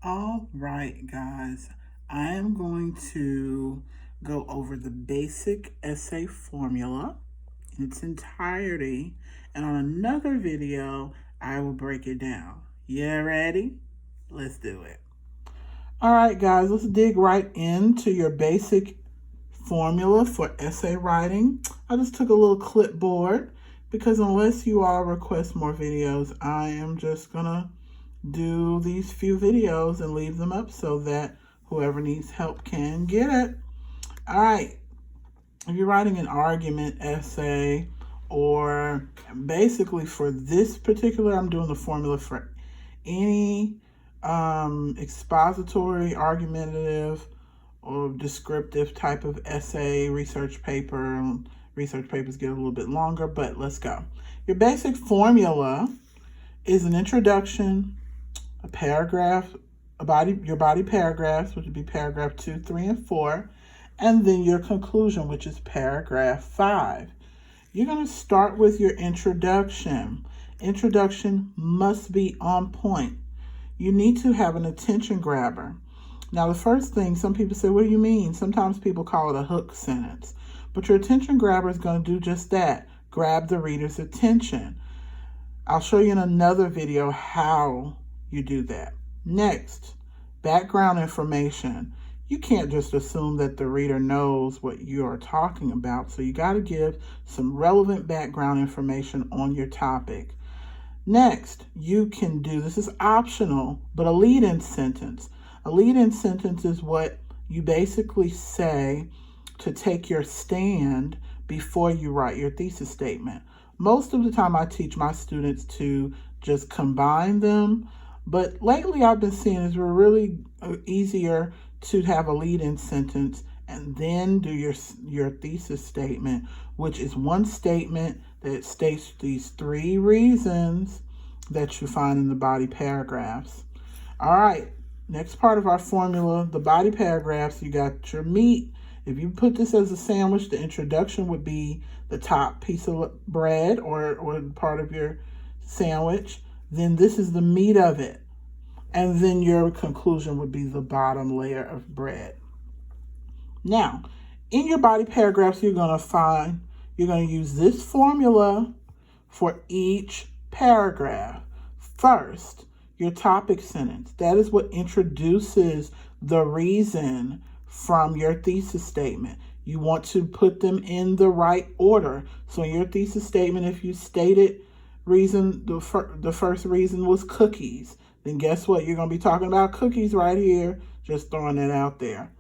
All right, guys, I am going to go over the basic essay formula in its entirety, and on another video, I will break it down. Yeah, ready? Let's do it. All right, guys, let's dig right into your basic formula for essay writing. I just took a little clipboard because unless you all request more videos, I am just gonna do these few videos and leave them up so that whoever needs help can get it. All right, if you're writing an argument essay, or basically for this particular, I'm doing the formula for any expository, argumentative, or descriptive type of essay, research paper. Research papers get a little bit longer, but let's go. Your basic formula is an introduction, a paragraph, your body paragraphs, which would be paragraph 2, 3, and 4, and then your conclusion, which is paragraph 5. You're going to start with your introduction. Introduction must be on point. You need to have an attention grabber. Now, the first thing, some people say, what do you mean? Sometimes people call it a hook sentence. But your attention grabber is going to do just that, grab the reader's attention. I'll show you in another video how you do that. Next, background information. You can't just assume that the reader knows what you are talking about, so you got to give some relevant background information on your topic. Next, you can do, this is optional, but a lead-in sentence. A lead-in sentence is what you basically say to take your stand before you write your thesis statement. Most of the time I teach my students to just combine them, but lately I've been seeing it's really easier to have a lead-in sentence and then do your thesis statement, which is one statement that states these 3 reasons that you find in the body paragraphs. All right, next part of our formula, the body paragraphs, you got your meat. If you put this as a sandwich, the introduction would be the top piece of bread or part of your sandwich. Then this is the meat of it. And then your conclusion would be the bottom layer of bread. Now, in your body paragraphs, you're going to use this formula for each paragraph. First, your topic sentence. That is what introduces the reason from your thesis statement. You want to put them in the right order. So in your thesis statement, if you stated reason, the first reason was cookies, then guess what? You're going to be talking about cookies right here. Just throwing that out there.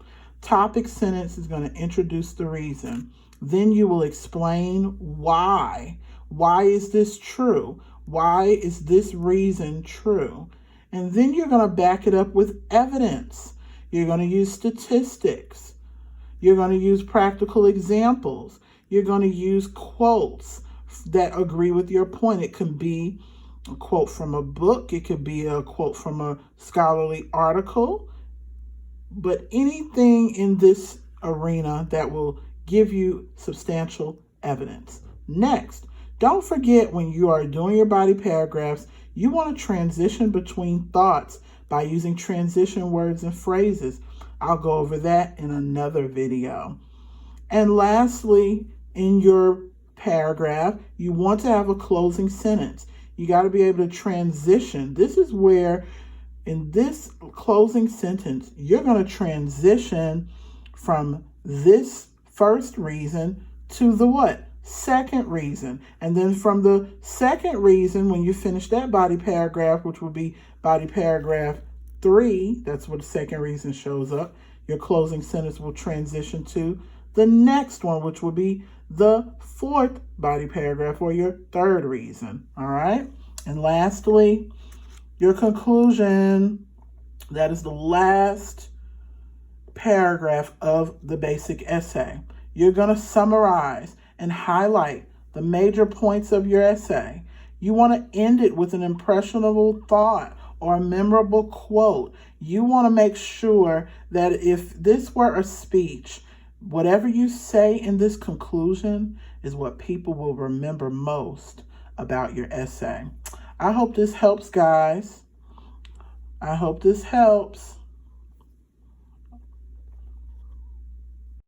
Topic sentence is going to introduce the reason. Then you will explain why. Why is this true? Why is this reason true? And then you're going to back it up with evidence. You're going to use statistics. You're going to use practical examples. You're going to use quotes that agree with your point. It can be a quote from a book. It could be a quote from a scholarly article. But anything in this arena that will give you substantial evidence. Next, don't forget when you are doing your body paragraphs, you want to transition between thoughts by using transition words and phrases. I'll go over that in another video. And lastly, in your paragraph, you want to have a closing sentence. You got to be able to transition. This is where, in this closing sentence, you're going to transition from this first reason to the what? Second reason. And then from the second reason, when you finish that body paragraph, which would be body paragraph 3, that's where the second reason shows up, your closing sentence will transition to the next one, which will be the 4th body paragraph or your third reason. All right. And lastly, your conclusion, that is the last paragraph of the basic essay. You're going to summarize and highlight the major points of your essay. You want to end it with an impressionable thought or a memorable quote. You want to make sure that if this were a speech, whatever you say in this conclusion is what people will remember most about your essay. I hope this helps, guys. I hope this helps.